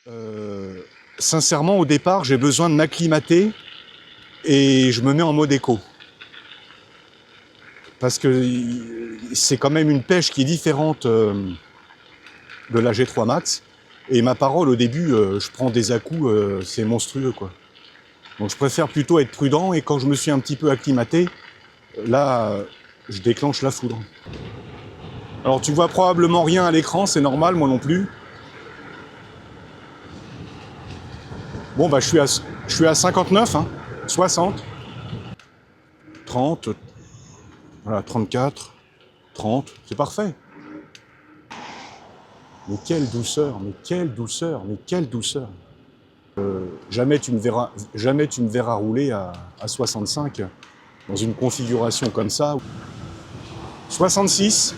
Euh, Sincèrement, au départ, j'ai besoin de m'acclimater et je me mets en mode éco. Parce que c'est quand même une pêche qui est différente de la G3 Max. Et ma parole, au début, je prends des à-coups, c'est monstrueux, quoi. Donc je préfère plutôt être prudent et quand je me suis un petit peu acclimaté, là, je déclenche la foudre. Alors tu vois probablement rien à l'écran, c'est normal, moi non plus. Bon, bah je suis à 59, hein, 60, 30, voilà, 34, 30, c'est parfait. Mais quelle douceur, mais quelle douceur, mais quelle douceur. Jamais tu me verras rouler à 65 dans une configuration comme ça. 66.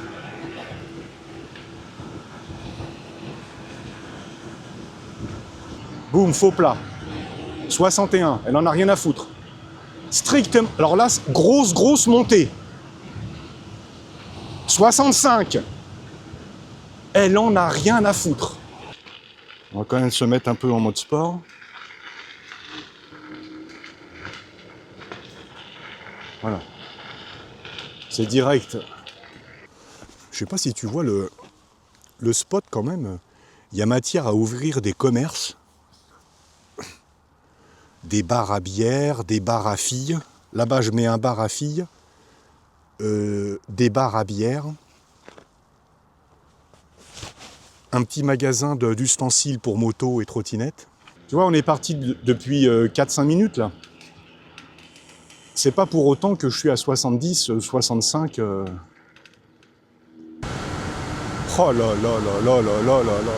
Boum, faux plat. 61, elle en a rien à foutre. Strictement. Alors là, grosse montée. 65. Elle en a rien à foutre. On va quand même se mettre un peu en mode sport. Voilà. C'est direct. Je sais pas si tu vois le spot quand même. Il y a matière à ouvrir des commerces. Des bars à bière, des bars à filles. Là-bas, je mets un bar à filles. Des bars à bière. Un petit magasin d'ustensiles pour moto et trottinette. Tu vois, on est parti depuis 4-5 minutes là. C'est pas pour autant que je suis à 70, 65. Oh là là là là là là là là.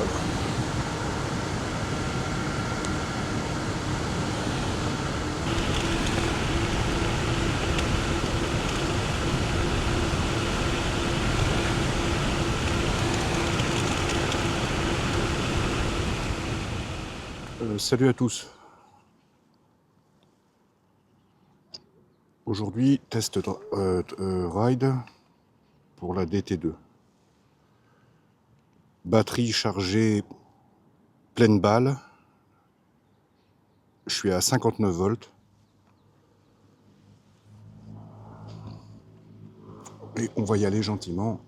Salut à tous. Aujourd'hui, test ride pour la DT2. Batterie chargée pleine balle. Je suis à 59 volts. Et on va y aller gentiment.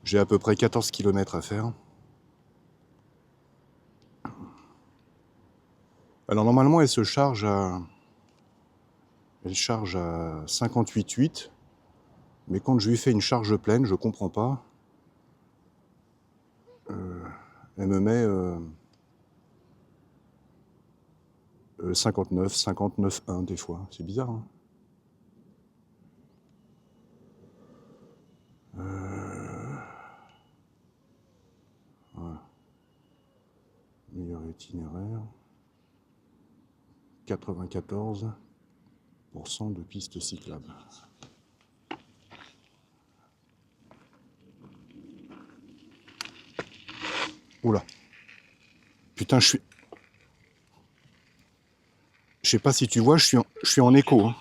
J'ai à peu près 14 km à faire. Alors normalement, elle charge à 58,8. Mais quand je lui fais une charge pleine, je comprends pas. Elle me met 59, 59,1 des fois. C'est bizarre, hein. Voilà. Meilleur itinéraire. 94% de pistes cyclables. Oula. Putain, je sais pas si tu vois, je suis en écho. Hein.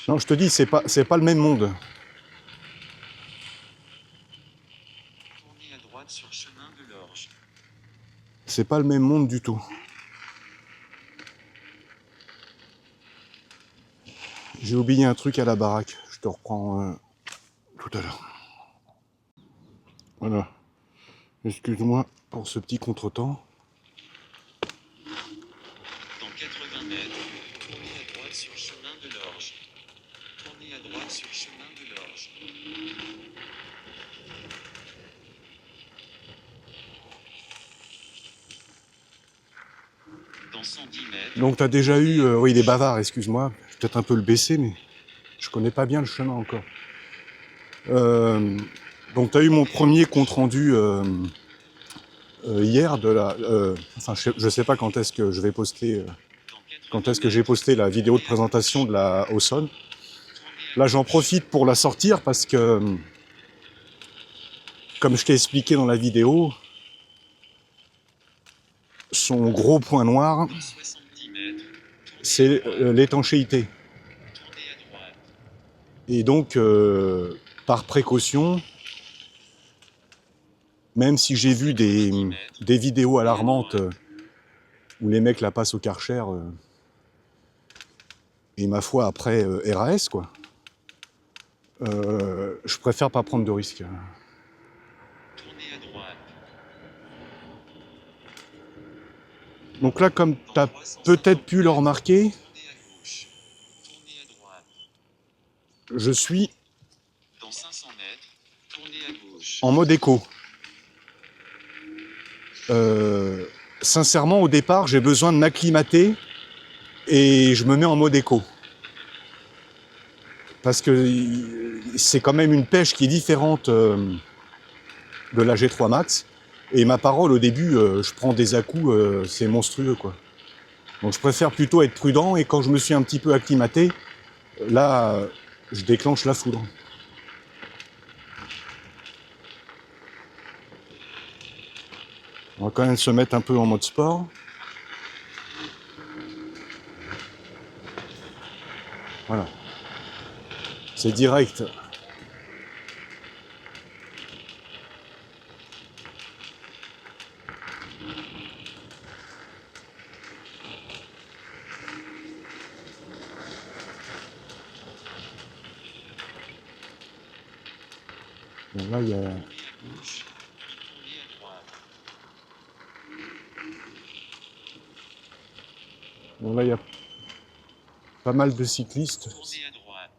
Non, je te dis, c'est pas le même monde. C'est pas le même monde du tout. J'ai oublié un truc à la baraque. Je te reprends tout à l'heure. Voilà. Excuse-moi pour ce petit contretemps. Dans 80 mètres, tournez à droite sur chemin de l'Orge. Tournez à droite sur chemin de l'Orge. Dans 110 mètres. Donc tu as déjà eu... oui, il est bavard, excuse-moi. Je vais peut-être un peu le baisser, mais je connais pas bien le chemin encore. Donc tu as eu mon premier compte-rendu hier de la... enfin, je sais pas quand est-ce que je vais poster... quand est-ce que j'ai posté la vidéo de présentation de la Awesome. Là, j'en profite pour la sortir parce que, comme je t'ai expliqué dans la vidéo, son gros point noir, c'est l'étanchéité. Et donc, par précaution, Même si j'ai vu des vidéos alarmantes où les mecs la passent au Karcher, et ma foi après RAS, quoi. Je préfère pas prendre de risques. Tournez à droite. Donc là, comme tu as Dans 350 peut-être pu le mètres, remarquer, tournez à gauche. Tournez à droite. je suis Dans 500 mètres, tournez à gauche. en mode éco. Sincèrement, au départ, j'ai besoin de m'acclimater et je me mets en mode éco. Parce que c'est quand même une pêche qui est différente de la G3 Max. Et ma parole, au début, je prends des à-coups, c'est monstrueux, quoi. Donc je préfère plutôt être prudent, et quand je me suis un petit peu acclimaté, là, je déclenche la foudre. On va quand même se mettre un peu en mode sport. Voilà. C'est direct. Bon, là, il y a... Tournez à gauche. Puis tournez à droite. Bon, là, il y a pas mal de cyclistes. Tournez à droite.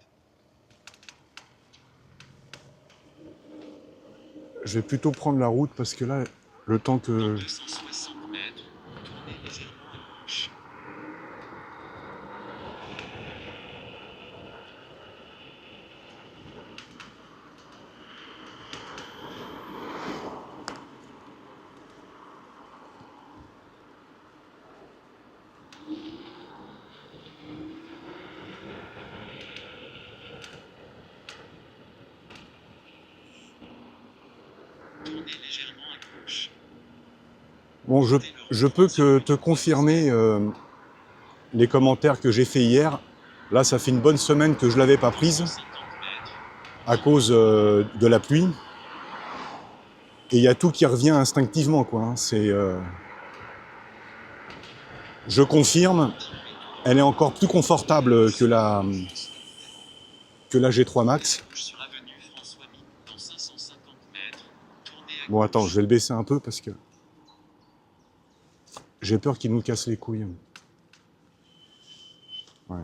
Je vais plutôt prendre la route parce que là, le temps Dans que... 260 mètres, tournez légèrement à gauche. Tournez légèrement à gauche. Bon, je peux que te confirmer les commentaires que j'ai fait hier. Là, ça fait une bonne semaine que je ne l'avais pas prise 150 mètres. à cause de la pluie. Et il y a tout qui revient instinctivement, quoi. Hein. Je confirme, elle est encore plus confortable que la G3 Max. Sur avenue François Mitterrand. Dans 550 mètres, tournez à Bon, attends, gauche. je vais le baisser un peu parce que j'ai peur qu'il nous casse les couilles. Ouais.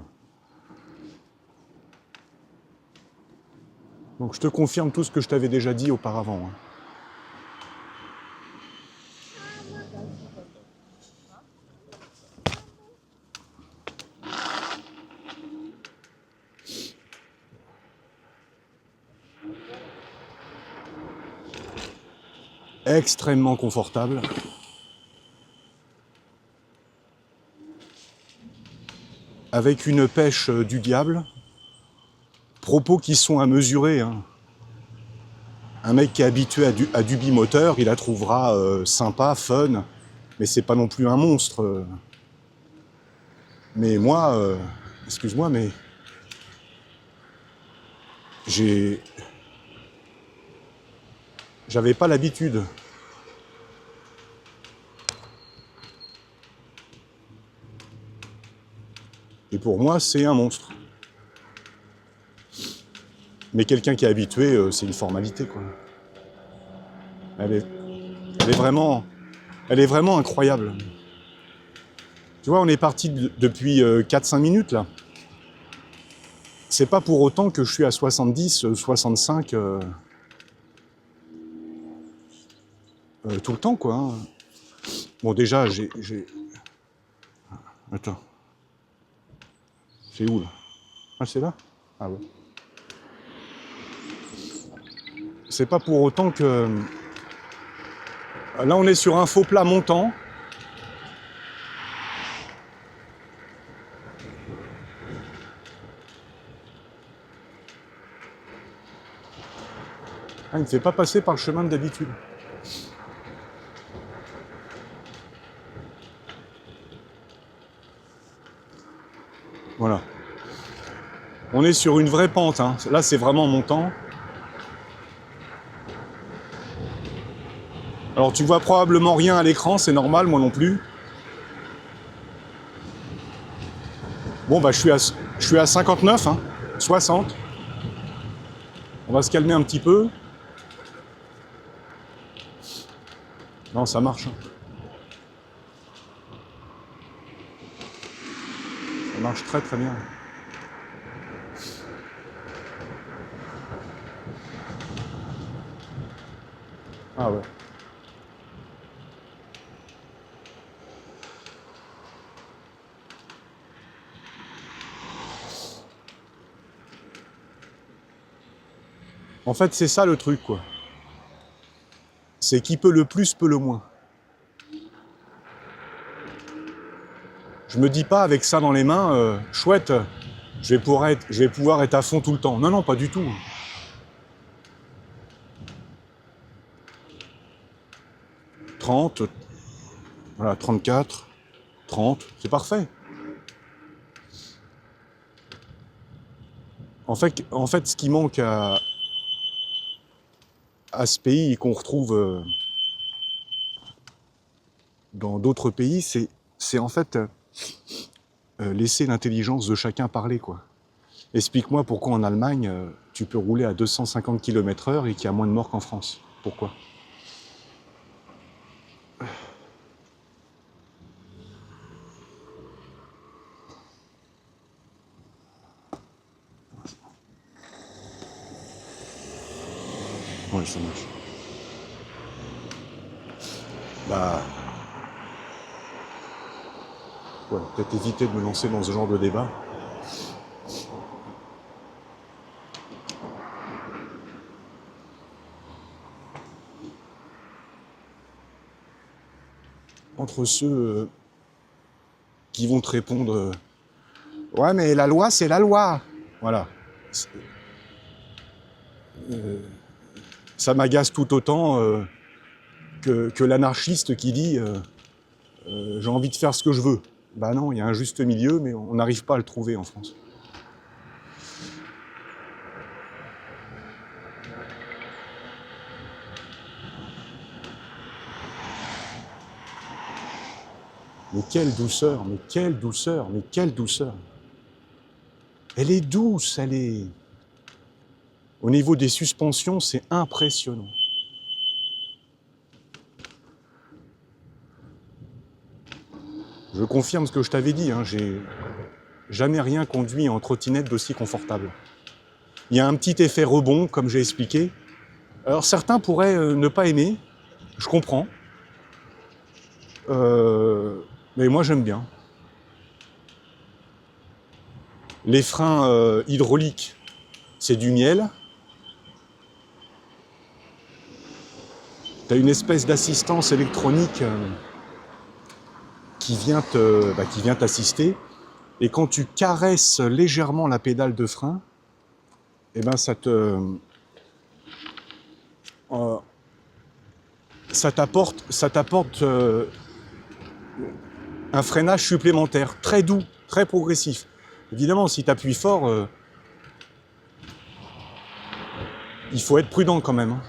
Donc je te confirme tout ce que je t'avais déjà dit auparavant. Hein. Extrêmement confortable. Avec une pêche du diable. Propos qui sont à mesurer. Hein. Un mec qui est habitué à du bimoteur, il la trouvera sympa, fun, mais c'est pas non plus un monstre. Mais moi, excuse-moi, mais j'avais pas l'habitude. Et pour moi, c'est un monstre. Mais quelqu'un qui est habitué, c'est une formalité, quoi. Elle est vraiment incroyable. Tu vois, on est parti depuis 4-5 minutes, là. C'est pas pour autant que je suis à 70, 65 tout le temps, quoi. Hein. Bon, déjà, j'ai... Attends. C'est où, là? Ah, c'est là? Ah ouais. C'est pas pour autant que... Là, on est sur un faux plat montant. Ah, il ne fait pas passer par le chemin de d'habitude. Voilà. On est sur une vraie pente. Hein. Là, c'est vraiment montant. Alors tu vois probablement rien à l'écran, c'est normal, moi non plus. Bon bah je suis à 59, hein, 60. On va se calmer un petit peu. Non, ça marche. Ça marche très très bien. Ah ouais. En fait, c'est ça le truc, quoi. C'est qui peut le plus, peut le moins. Je me dis pas avec ça dans les mains, chouette, je vais pouvoir être à fond tout le temps. Non, non, pas du tout. 30, voilà, 34, 30, c'est parfait. En fait, ce qui manque à ce pays et qu'on retrouve dans d'autres pays, c'est en fait laisser l'intelligence de chacun parler, quoi. Explique-moi pourquoi en Allemagne, tu peux rouler à 250 km/h et qu'il y a moins de morts qu'en France. Pourquoi? Oui, ça marche. Bah, ouais, peut-être éviter de me lancer dans ce genre de débat. Entre ceux qui vont te répondre ouais, mais la loi, c'est la loi. Voilà. Ça m'agace tout autant que l'anarchiste qui dit j'ai envie de faire ce que je veux. Bah non, il y a un juste milieu, mais on n'arrive pas à le trouver en France. Mais quelle douceur, mais quelle douceur, mais quelle douceur. Elle est douce, elle est... Au niveau des suspensions, c'est impressionnant. Je confirme ce que je t'avais dit, hein, j'ai jamais rien conduit en trottinette d'aussi confortable. Il y a un petit effet rebond, comme j'ai expliqué. Alors certains pourraient ne pas aimer, je comprends. Mais moi j'aime bien. Les freins hydrauliques, c'est du miel. Tu as une espèce d'assistance électronique qui vient t'assister. Et quand tu caresses légèrement la pédale de frein, eh ben ça t'apporte un freinage supplémentaire, très doux, très progressif. Évidemment, si tu appuies fort, il faut être prudent quand même. Hein.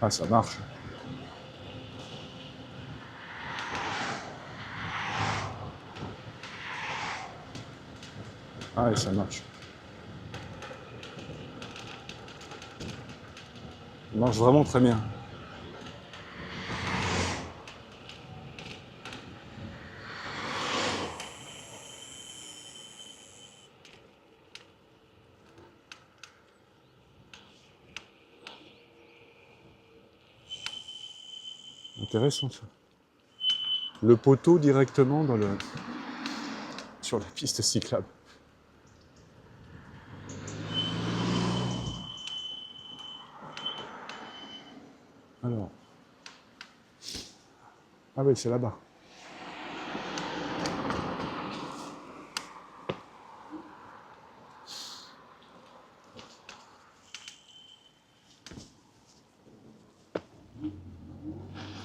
Ah, ça marche. Ah, et ça marche. Ça marche vraiment très bien. Intéressant ça. Le poteau directement sur la piste cyclable. Alors, Ah oui, c'est là-bas.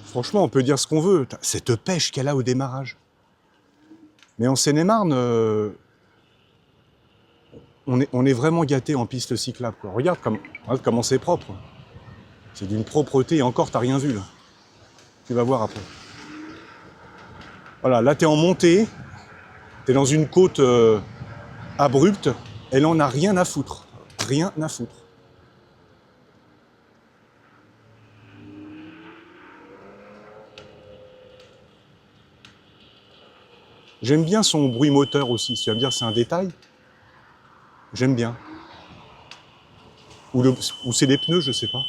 Franchement, on peut dire ce qu'on veut. Cette pêche qu'elle a au démarrage. Mais en Seine-et-Marne, on est vraiment gâté en piste cyclable, quoi. Regarde comment c'est propre. C'est d'une propreté, et encore, t'as rien vu, là. Tu vas voir après. Voilà, là, t'es en montée, t'es dans une côte abrupte, elle en a rien à foutre. Rien à foutre. J'aime bien son bruit moteur aussi. Si tu vas me dire c'est un détail, j'aime bien. Ou c'est les pneus, je sais pas.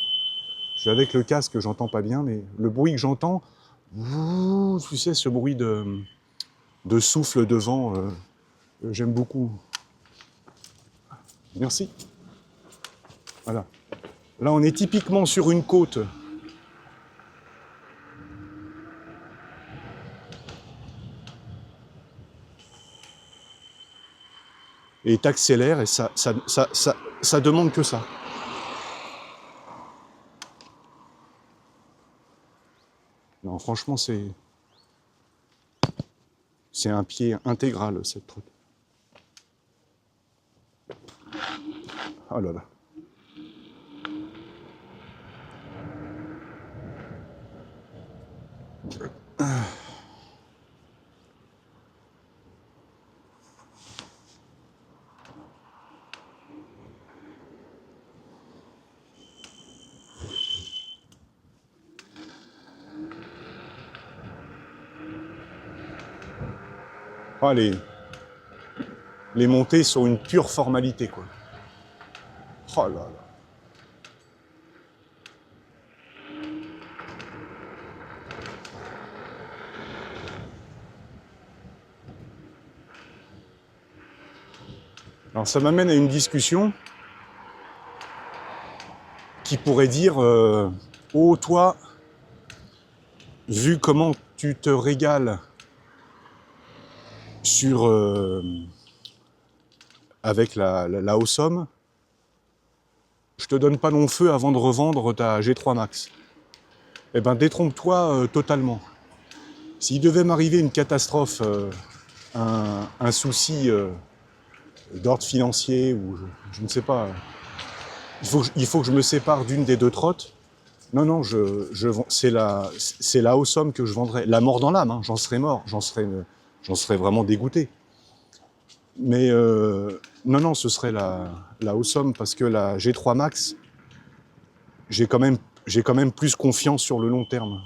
Je suis avec le casque, j'entends pas bien, mais le bruit que j'entends, tu sais, ce bruit de souffle de vent, j'aime beaucoup. Merci. Voilà. Là, on est typiquement sur une côte. Et t'accélères et ça demande que ça. Non, franchement, c'est un pied intégral, cette truc. Oh là là. Ah, les montées sont une pure formalité, quoi. Oh là là. Alors ça m'amène à une discussion qui pourrait dire oh toi, vu comment tu te régales sur avec la Awesome, je te donne pas long feu avant de revendre ta G3 Max. Eh ben détrompe-toi totalement. S'il devait m'arriver une catastrophe, un souci d'ordre financier ou je ne sais pas, il faut que je me sépare d'une des deux trottes. Non, non, c'est la Awesome que je vendrais. La mort dans l'âme, hein, j'en serais mort, j'en serais vraiment dégoûté. Mais non, non, ce serait la Awesome parce que la G3 Max, j'ai quand même plus confiance sur le long terme.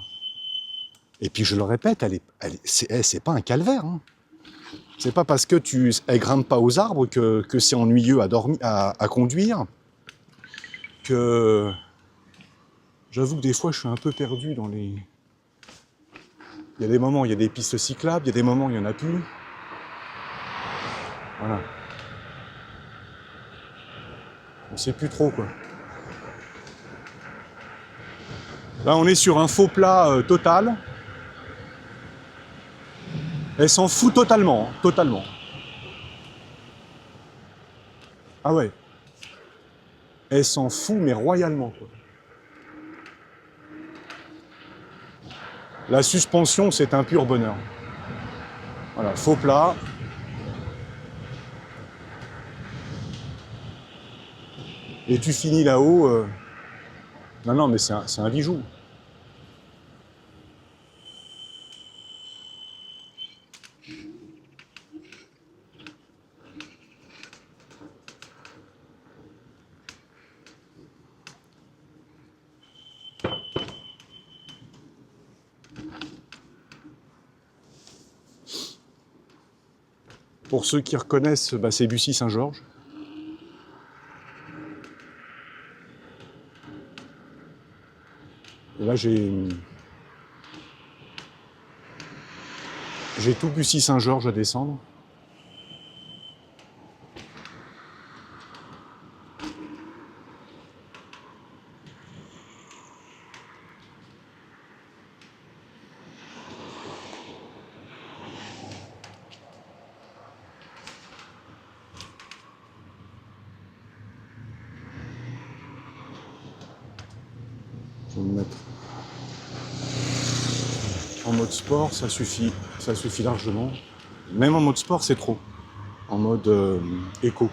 Et puis je le répète, c'est pas un calvaire. Hein. C'est pas parce que elle grimpe pas aux arbres que c'est ennuyeux à conduire. Que j'avoue que des fois je suis un peu perdu dans les. Il y a des moments, il y a des pistes cyclables, il y a des moments, il n'y en a plus. Voilà. On sait plus trop, quoi. Là, on est sur un faux plat total. Elle s'en fout totalement, hein, totalement. Ah ouais. Elle s'en fout, mais royalement, quoi. La suspension, c'est un pur bonheur. Voilà, faux plat. Et tu finis là-haut. Non, non, mais c'est un bijou. Pour ceux qui reconnaissent, bah, c'est Bussy-Saint-Georges. Et là, j'ai tout Bussy-Saint-Georges à descendre. Je vais me mettre en mode sport, ça suffit largement. Même en mode sport, c'est trop. En mode éco.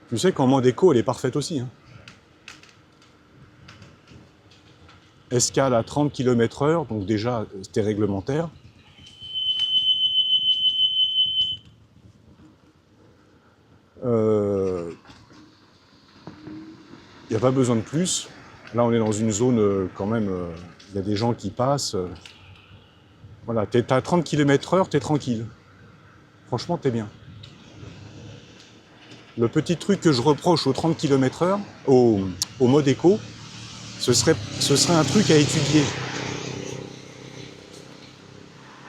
Tu sais qu'en mode éco, elle est parfaite aussi. Hein. Escale à 30 km/h, donc déjà, c'était réglementaire. Il n'y a pas besoin de plus. Là, on est dans une zone quand même, il y a des gens qui passent. Voilà, t'es à 30 km/h, t'es tranquille. Franchement, t'es bien. Le petit truc que je reproche aux 30 km/h, au mode éco, ce serait un truc à étudier.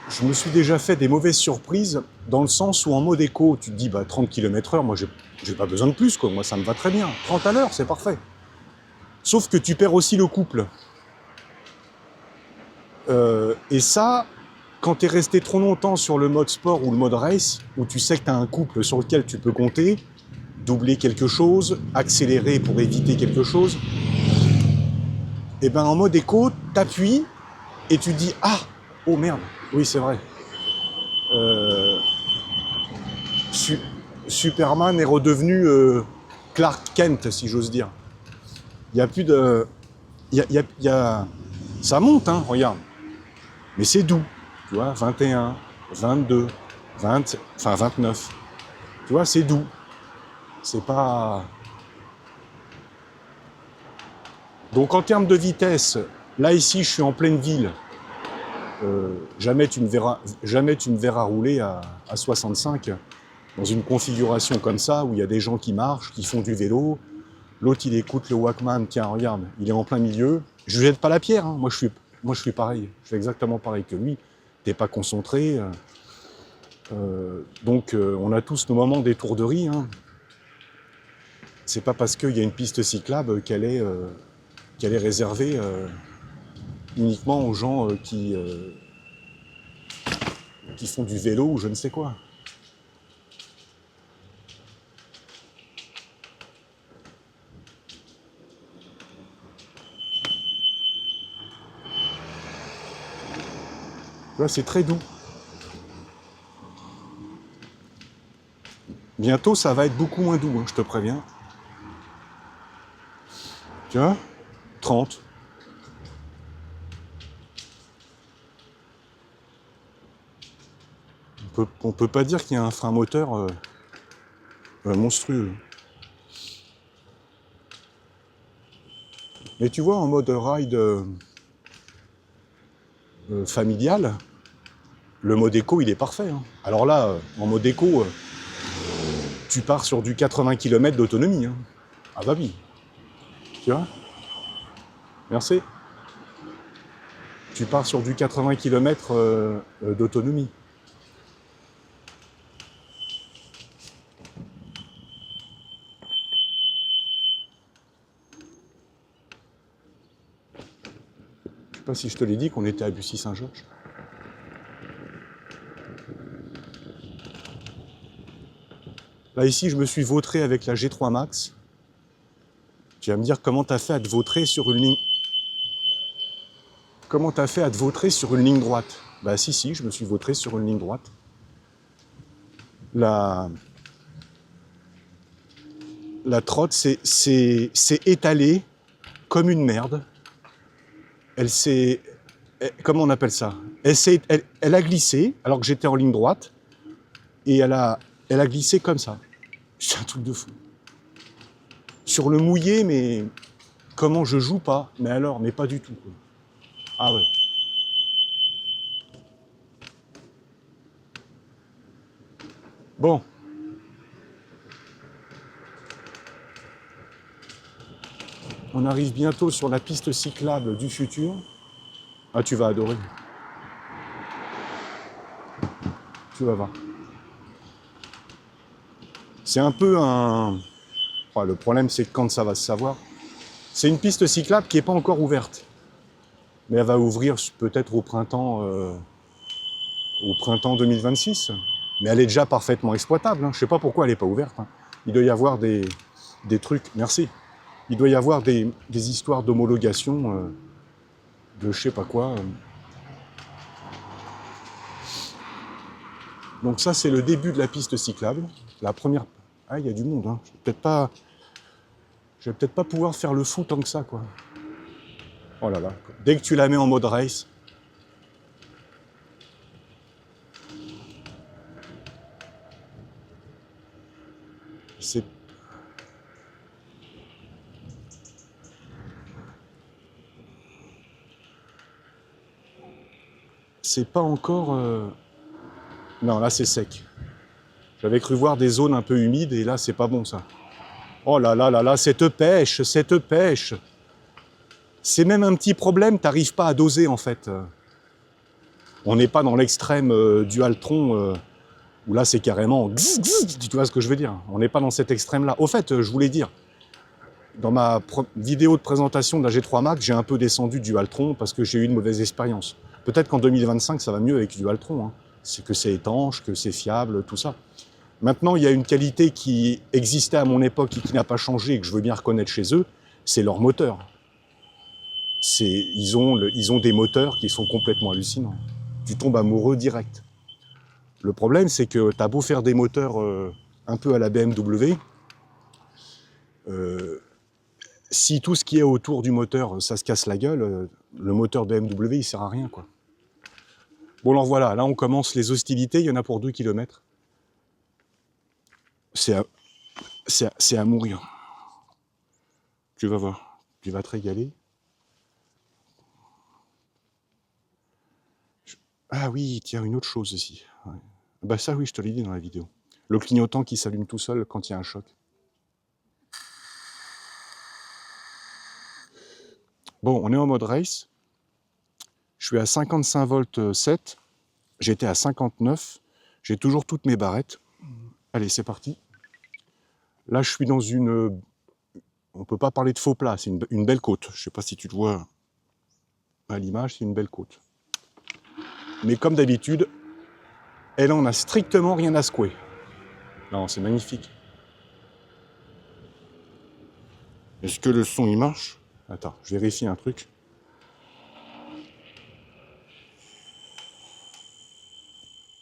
Je me suis déjà fait des mauvaises surprises dans le sens où en mode éco, tu te dis 30 km/h, moi j'ai pas besoin de plus, quoi. Moi ça me va très bien. 30 à l'heure, c'est parfait. Sauf que tu perds aussi le couple. Et ça, quand tu es resté trop longtemps sur le mode sport ou le mode race, où tu sais que tu as un couple sur lequel tu peux compter, doubler quelque chose, accélérer pour éviter quelque chose, et ben en mode éco, t'appuies et tu dis ah, oh merde, oui c'est vrai. Superman est redevenu Clark Kent, si j'ose dire. Il n'y a plus de... Ça monte, hein, regarde. Mais c'est doux, tu vois, 21, 22, 20, enfin 29. Tu vois, c'est doux. C'est pas... Donc en termes de vitesse, là ici je suis en pleine ville. Jamais tu me verras rouler à 65 dans une configuration comme ça où il y a des gens qui marchent, qui font du vélo. L'autre il écoute le Walkman, tiens regarde, il est en plein milieu. Je ne jette pas la pierre, hein. Moi je suis pareil, je fais exactement pareil que lui. T'es pas concentré. Donc on a tous nos moments d'étourderie. Hein. C'est pas parce qu'il y a une piste cyclable qu'elle est réservée uniquement aux gens qui font du vélo ou je ne sais quoi. Là, c'est très doux. Bientôt, ça va être beaucoup moins doux, hein, je te préviens. Tu vois 30. On peut pas dire qu'il y a un frein moteur monstrueux. Mais tu vois, en mode ride familial, le mode éco, il est parfait. Hein. Alors là, en mode éco, tu pars sur du 80 km d'autonomie. Hein. Ah bah oui. Tu vois ? Merci. Tu pars sur du 80 km d'autonomie. Je sais pas si je te l'ai dit qu'on était à Bussy-Saint-Georges. Là, ici, je me suis vautré avec la G3 Max. Tu vas me dire comment t'as fait à te vautrer sur une ligne... Comment t'as fait à te vautrer sur une ligne droite? Bah si, je me suis vautré sur une ligne droite. La trotte s'est étalée comme une merde. Elle s'est... Comment on appelle ça? Elle a glissé, alors que j'étais en ligne droite, et elle a glissé comme ça. C'est un truc de fou. Sur le mouillé, mais comment je joue pas? Mais alors, mais pas du tout. Quoi. Ah ouais. Bon. On arrive bientôt sur la piste cyclable du futur. Ah, tu vas adorer. Tu vas voir. C'est un peu un... Enfin, le problème, c'est que quand ça va se savoir, c'est une piste cyclable qui n'est pas encore ouverte. Mais elle va ouvrir peut-être au printemps 2026. Mais elle est déjà parfaitement exploitable. Hein. Je ne sais pas pourquoi elle n'est pas ouverte. Hein. Il doit y avoir des des trucs, merci. Il doit y avoir des histoires d'homologation, de je sais pas quoi. Donc ça, c'est le début de la piste cyclable. La première... Ah, il y a du monde, hein. Je vais peut-être pas pouvoir faire le fou tant que ça, quoi. Oh là là. Dès que tu la mets en mode race... C'est... C'est pas encore... Non, là, c'est sec. J'avais cru voir des zones un peu humides, et là, c'est pas bon, ça. Oh là là là là, cette pêche, cette pêche. C'est même un petit problème, t'arrives pas à doser, en fait. On n'est pas dans l'extrême du Altron, où là, c'est carrément... Tu vois ce que je veux dire? On n'est pas dans cet extrême-là. Au fait, je voulais dire, dans ma vidéo de présentation de la G3 Max, j'ai un peu descendu du Altron parce que j'ai eu une mauvaise expérience. Peut-être qu'en 2025, ça va mieux avec du Altron. Hein. C'est que c'est étanche, que c'est fiable, tout ça. Maintenant, il y a une qualité qui existait à mon époque et qui n'a pas changé et que je veux bien reconnaître chez eux, c'est leur moteur. Ils ont des moteurs qui sont complètement hallucinants. Tu tombes amoureux direct. Le problème, c'est que tu as beau faire des moteurs un peu à la BMW, si tout ce qui est autour du moteur, ça se casse la gueule, le moteur BMW, il sert à rien, quoi. Bon, alors voilà, là on commence les hostilités, il y en a pour 2 km. C'est à mourir. Tu vas voir, tu vas te régaler. Ah oui, tiens, une autre chose aussi. Ouais. Bah ça oui, je te l'ai dit dans la vidéo. Le clignotant qui s'allume tout seul quand il y a un choc. Bon, on est en mode race. Je suis à 55 volts 7. J'étais à 59. J'ai toujours toutes mes barrettes. Allez, c'est parti. Là, je suis dans une... On peut pas parler de faux plat, c'est une belle côte. Je sais pas si tu le vois à l'image, c'est une belle côte. Mais comme d'habitude, elle en a strictement rien à secouer. Non, c'est magnifique. Est-ce que le son, il marche? Attends, je vérifie un truc.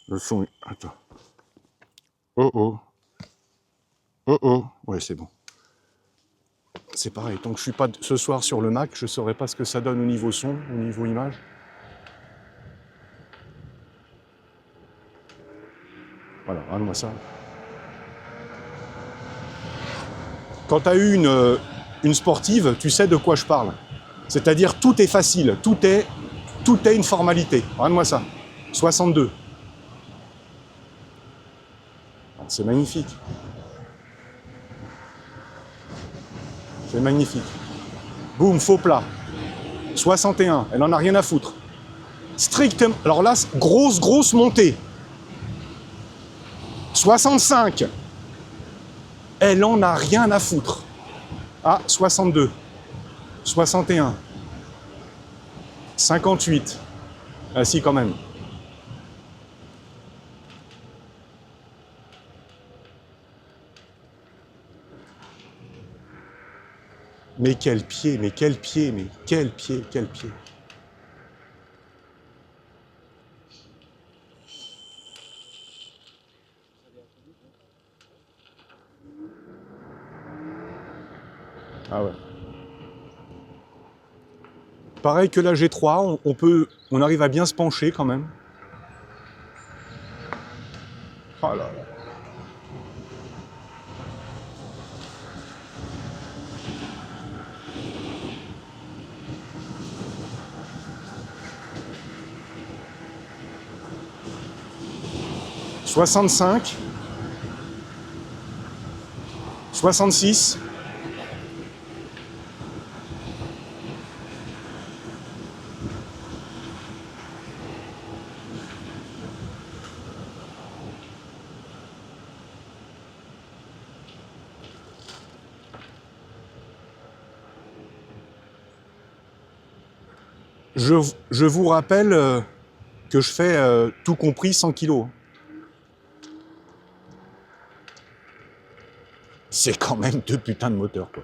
Le son... Attends. Oh oh. Oh oh. Ouais, c'est bon. C'est pareil, tant que je suis pas ce soir sur le Mac, je saurais pas ce que ça donne au niveau son, au niveau image. Voilà, regarde-moi ça. Quand tu as eu une sportive, tu sais de quoi je parle. C'est-à-dire tout est facile, tout est une formalité. Regarde-moi ça. 62. C'est magnifique. C'est magnifique. Boum, faux plat. 61, elle en a rien à foutre. Strictement. Alors là, grosse montée. 65. Elle en a rien à foutre. Ah, 62. 61. 58. Ah si, quand même. Mais quel pied, mais quel pied, mais quel pied, quel pied. Ah ouais. Pareil que la G3, on arrive à bien se pencher quand même. Oh là là. « 65, 66, je vous rappelle que je fais tout compris 100 kilos. c'est quand même 2 putains de moteurs, quoi.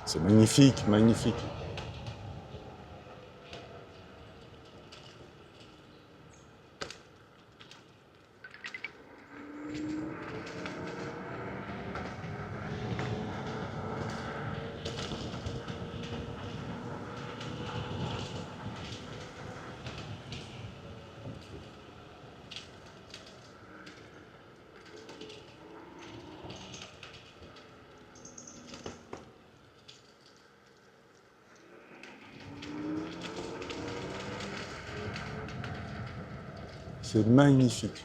C'est magnifique, magnifique. C'est magnifique.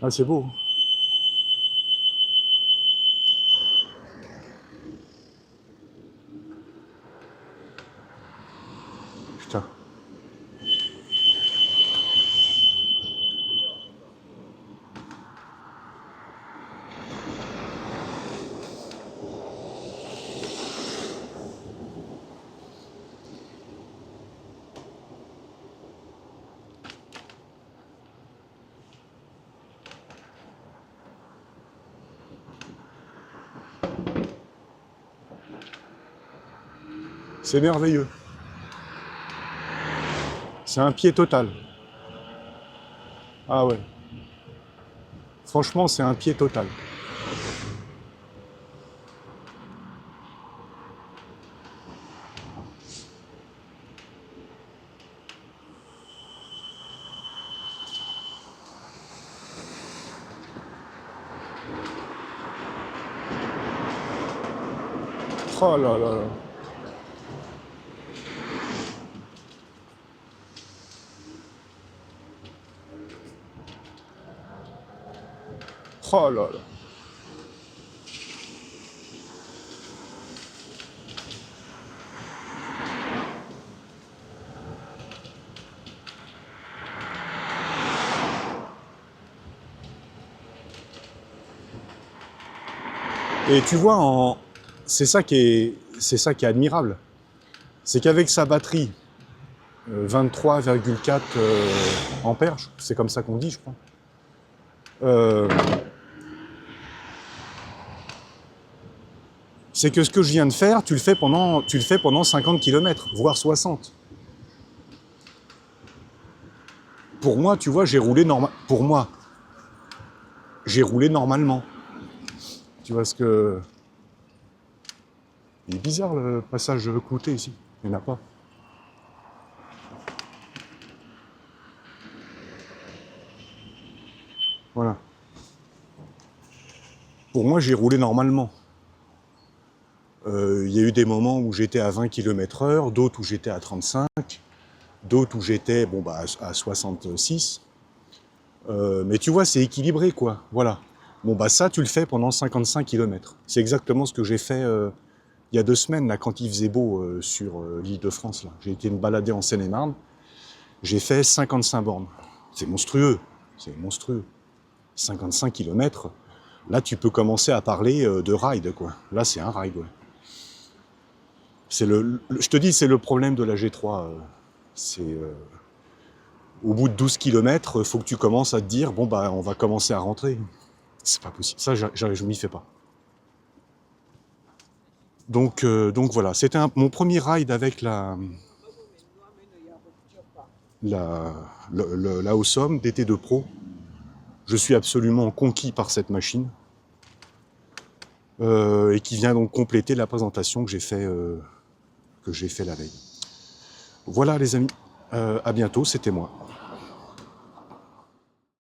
Ah, c'est beau. Putain. C'est merveilleux. C'est un pied total. Ah ouais. Franchement, c'est un pied total. Oh là là là. Oh là là. Et tu vois, c'est ça qui est admirable. C'est qu'avec sa batterie, 23,4 ampères, c'est comme ça qu'on dit, je crois. C'est que ce que je viens de faire, tu le fais pendant 50 km, voire 60. Pour moi, tu vois, j'ai roulé normalement. Tu vois ce que... Il est bizarre le passage clouté ici. Il n'y en a pas. Voilà. Pour moi, j'ai roulé normalement. Il y a eu des moments où j'étais à 20 km/h, d'autres où j'étais à 35, d'autres où j'étais à 66. Mais tu vois, c'est équilibré, quoi. Voilà. Bon, bah ça, tu le fais pendant 55 km. C'est exactement ce que j'ai fait il y a 2 semaines, là, quand il faisait beau sur l'île de France. Là. J'ai été me balader en Seine-et-Marne. J'ai fait 55 bornes. C'est monstrueux. C'est monstrueux. 55 km. Là, tu peux commencer à parler de ride, quoi. Là, c'est un ride, ouais. Je te dis, c'est le problème de la G3. Au bout de 12 km, il faut que tu commences à te dire, bon, bah, on va commencer à rentrer. C'est pas possible. Ça, je m'y fais pas. Donc voilà, c'était mon premier ride avec la Awesome DT2 Pro. Je suis absolument conquis par cette machine. Et qui vient donc compléter la présentation que j'ai fait la veille. Voilà les amis, à bientôt, c'était moi.